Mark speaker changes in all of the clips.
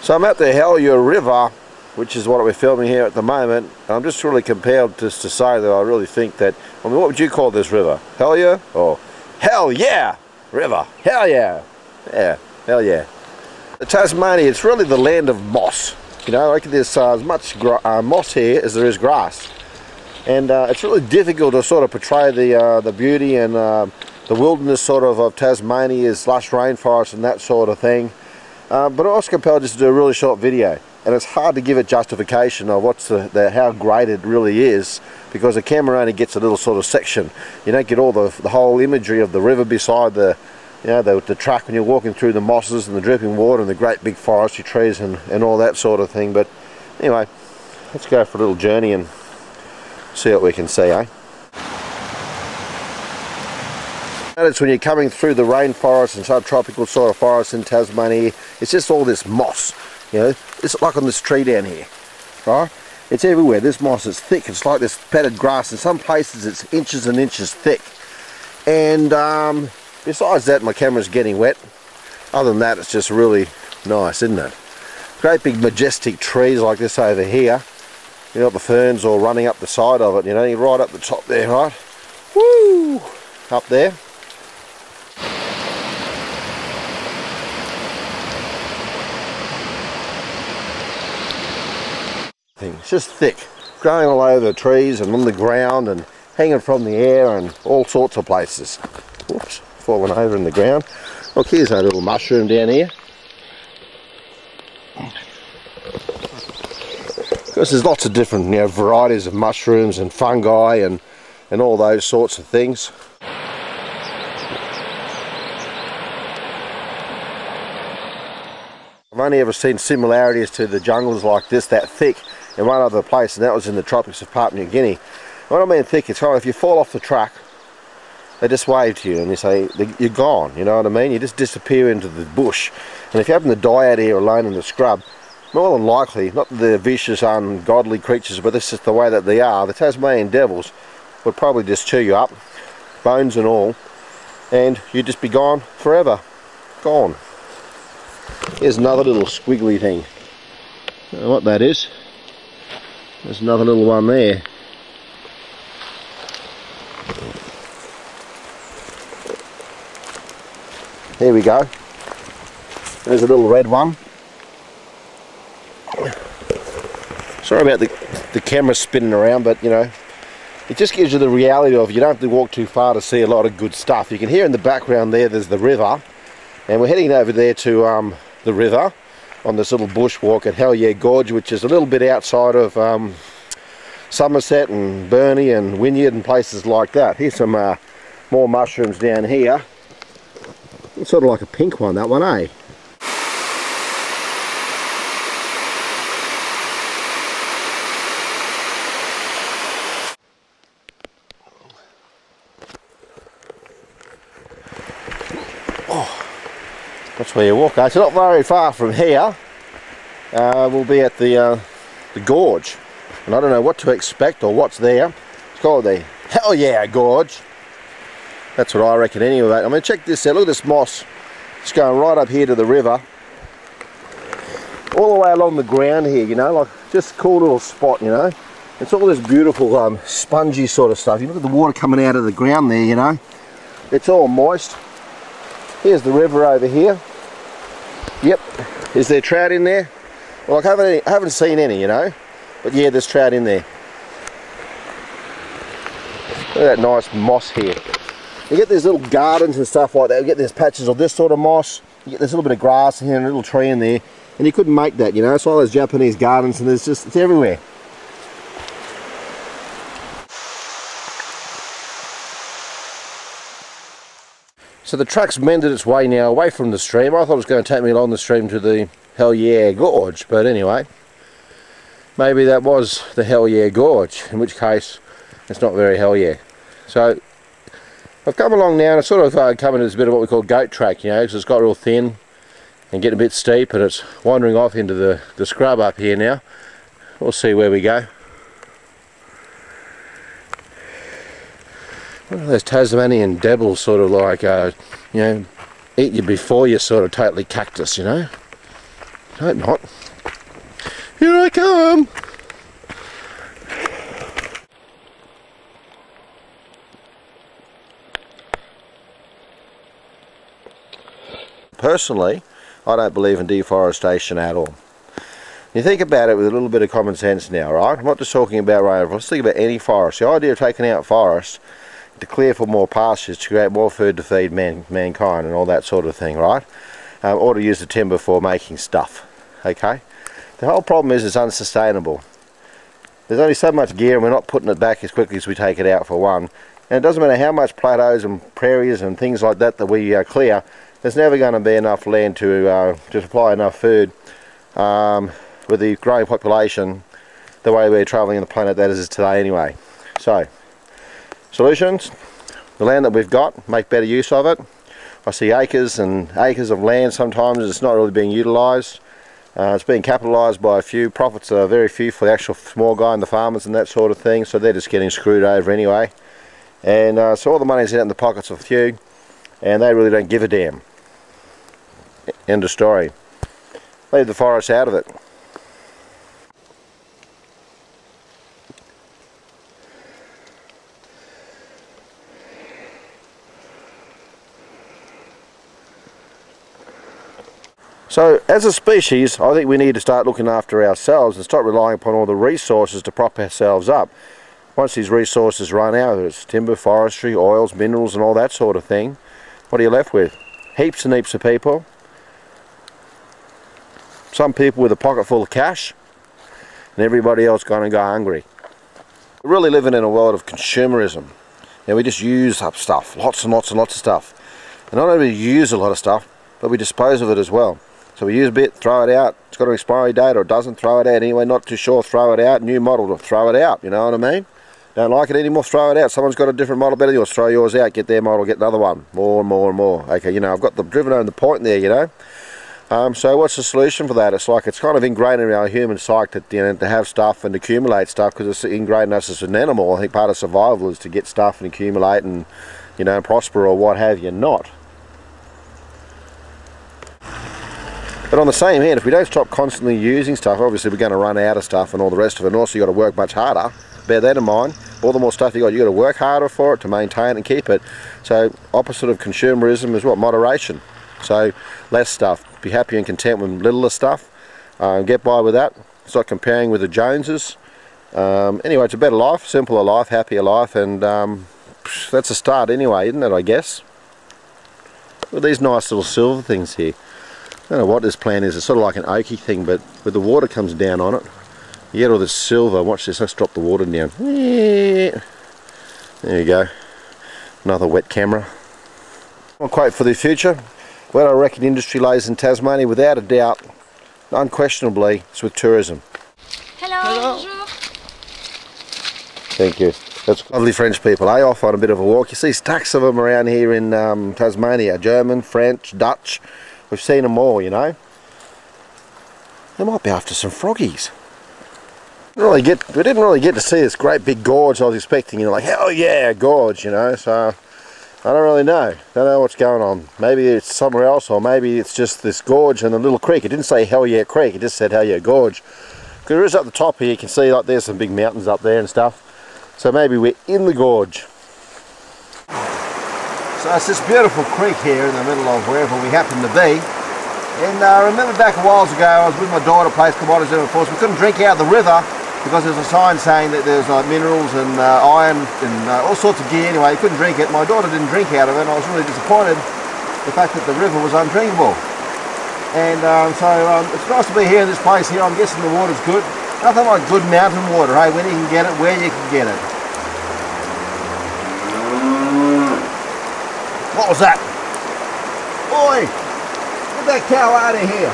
Speaker 1: So I'm at the Hellyer River, which is what we're filming here at the moment, and I'm just really compelled just to say that I really think that, I mean, what would you call this river? Hellyer? Or Hell Yeah River? Hell yeah! Yeah, hell yeah. The Tasmania, it's really the land of moss. You know, I reckon there's as much moss here as there is grass. And it's really difficult to sort of portray the beauty and the wilderness sort of Tasmania's lush rainforest and that sort of thing. But I was compelled just to do a really short video, and it's hard to give it justification of what's how great it really is, because the camera only gets a little sort of section. You don't get all the whole imagery of the river beside the track when you're walking through the mosses and the dripping water and the great big forestry trees and all that sort of thing. But anyway, let's go for a little journey and see what we can see, eh? Notice when you're coming through the rainforest and subtropical sort of forest in Tasmania, it's just all this moss, you know. It's like on this tree down here, right? It's everywhere. This moss is thick. It's like this padded grass. In some places it's inches and inches thick. And besides that, my camera's getting wet. Other than that, it's just really nice, isn't it? Great big majestic trees like this over here. You know, the ferns all running up the side of it, you know, you're right up the top there, right? Woo! Up there. It's just thick, growing all over the trees and on the ground and hanging from the air and all sorts of places. Whoops, falling over in the ground. Look, here's a little mushroom down here. Of course, there's lots of different, you know, varieties of mushrooms and fungi and all those sorts of things. I've only ever seen similarities to the jungles like this, that thick, in one other place, and that was in the tropics of Papua New Guinea. What I mean thick, it's kind of, if you fall off the track, they just wave to you and they say, you're gone, you know what I mean? You just disappear into the bush. And if you happen to die out here alone in the scrub, more than likely, not that they're vicious, ungodly creatures, but this is the way that they are, the Tasmanian devils would probably just chew you up, bones and all, and you'd just be gone forever. Gone. Here's another little squiggly thing. I don't know what that is. There's another little one there. There we go. There's a little red one. Sorry about the camera spinning around, but you know, it just gives you the reality of you don't have to walk too far to see a lot of good stuff. You can hear in the background there's the river, and we're heading over there to the river on this little bushwalk at Hellyer Gorge, which is a little bit outside of Somerset and Burnie and Wynyard and places like that. Here's some more mushrooms down here. It's sort of like a pink one, that one, eh? That's where you walk. It's not very far from here. We'll be at the gorge, and I don't know what to expect or what's there. It's called the Hellyer Gorge. That's what I reckon anyway. I mean, check this out. Look at this moss. It's going right up here to the river, all the way along the ground here. You know, like just a cool little spot. You know, it's all this beautiful spongy sort of stuff. You look at the water coming out of the ground there. You know, it's all moist. Here's the river over here. Yep. Is there trout in there? Well, I haven't seen any, you know. But yeah, there's trout in there. Look at that nice moss here. You get these little gardens and stuff like that. You get these patches of this sort of moss. You get this little bit of grass here and a little tree in there. And you couldn't make that, you know. It's all those Japanese gardens, and it's everywhere. So the track's mended its way now away from the stream. I thought it was going to take me along the stream to the Hellyer Gorge, but anyway, maybe that was the Hellyer Gorge, in which case it's not very Hellyer. So I've come along now and it's sort of coming to this bit of what we call goat track, you know, because it's got real thin and getting a bit steep, and it's wandering off into the scrub up here now. We'll see where we go. One of those Tasmanian devils, sort of like, you know, eat you before you're sort of totally cactus, you know. Hope not. Here I come! Personally, I don't believe in deforestation at all. You think about it with a little bit of common sense now, right? I'm not just talking about rainforest, let's think about any forest. The idea of taking out forests to clear for more pastures, to create more food to feed mankind and all that sort of thing, right? Or to use the timber for making stuff, okay? The whole problem is it's unsustainable. There's only so much gear and we're not putting it back as quickly as we take it out, for one. And it doesn't matter how much plateaus and prairies and things like that we clear, there's never going to be enough land to supply enough food. With the growing population, the way we're travelling on the planet that is today anyway. So, solutions, the land that we've got, make better use of it. I see acres and acres of land sometimes it's not really being utilised. It's being capitalised by a few, profits are very few for the actual small guy and the farmers and that sort of thing, so they're just getting screwed over anyway. And so all the money's out in the pockets of a few, and they really don't give a damn. End of story. Leave the forest out of it. So as a species, I think we need to start looking after ourselves and stop relying upon all the resources to prop ourselves up. Once these resources run out, whether it's timber, forestry, oils, minerals and all that sort of thing, what are you left with? Heaps and heaps of people. Some people with a pocket full of cash, and everybody else going to go hungry. We're really living in a world of consumerism. Now we just use up stuff, lots and lots and lots of stuff. And not only use a lot of stuff, but we dispose of it as well. So we use a bit, throw it out, it's got an expiry date or it doesn't, throw it out anyway, not too sure, throw it out, new model, throw it out, you know what I mean? Don't like it anymore, throw it out. Someone's got a different model better than yours, throw yours out, get their model, get another one, more and more and more. Okay, you know, I've got driven home the point there, you know. So what's the solution for that? It's like, it's kind of ingrained in our human psyche that, you know, to have stuff and accumulate stuff, because it's ingrained in us as an animal. I think part of survival is to get stuff and accumulate and, you know, prosper or what have you not. But on the same hand, if we don't stop constantly using stuff, obviously we're going to run out of stuff and all the rest of it, and also you've got to work much harder. Bear that in mind. All the more stuff you've got to work harder for it to maintain and keep it. So opposite of consumerism is what? Moderation. So less stuff. Be happy and content with littler stuff. Get by with that. Start comparing with the Joneses. Anyway, it's a better life, simpler life, happier life, and that's a start anyway, isn't it, I guess? Look at these nice little silver things here. I don't know what this plant is. It's sort of like an oaky thing, but when the water comes down on it, you get all this silver. Watch this, let's drop the water down. There you go. Another wet camera. One quote for the future. Where I reckon industry lays in Tasmania, without a doubt, unquestionably, it's with tourism.
Speaker 2: Hello. Bonjour.
Speaker 1: Thank you. That's lovely French people, eh? Off on a bit of a walk. You see stacks of them around here in Tasmania. German, French, Dutch. We've seen them all, you know. They might be after some froggies. We didn't really get to see this great big gorge I was expecting. You know, like, hell yeah, gorge, you know. So I don't really know. Don't know what's going on. Maybe it's somewhere else, or maybe it's just this gorge and the little creek. It didn't say hell yeah creek. It just said hell yeah gorge. Because there is up the top here. You can see like there's some big mountains up there and stuff. So maybe we're in the gorge. So it's this beautiful creek here in the middle of wherever we happen to be. And I remember back a while ago, I was with my daughter, placed commodities in, of course. We couldn't drink out of the river because there's a sign saying that there's minerals and iron and all sorts of gear. Anyway, you couldn't drink it. My daughter didn't drink out of it, and I was really disappointed the fact that the river was undrinkable. And so it's nice to be here in this place here. I'm guessing the water's good. Nothing like good mountain water, hey, when you can get it, where you can get it. What was that? Oi! Get that cow out of here!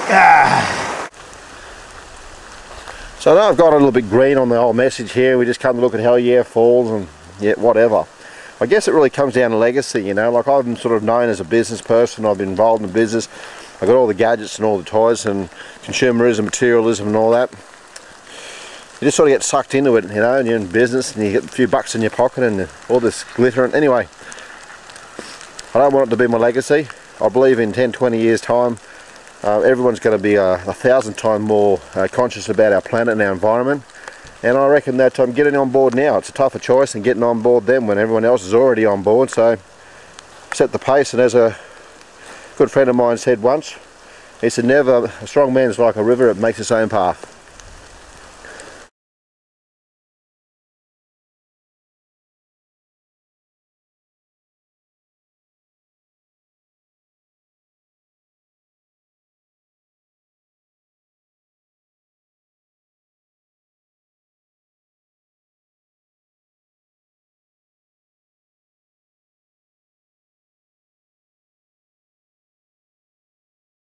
Speaker 1: Ah. So now I've got a little bit green on the whole message here. We just come to look at Hell Yeah Falls and yeah, whatever. I guess it really comes down to legacy, you know. Like, I've been sort of known as a business person. I've been involved in business. I've got all the gadgets and all the toys and consumerism, materialism and all that. You just sort of get sucked into it, you know, and you're in business and you get a few bucks in your pocket and all this glitter. And anyway, I don't want it to be my legacy. I believe in 10-20 years time everyone's going to be 1,000 times more conscious about our planet and our environment, and I reckon that I'm getting on board now. It's a tougher choice than getting on board then when everyone else is already on board. So set the pace, and as a good friend of mine said once, he said, never, a strong man's like a river, it makes its own path.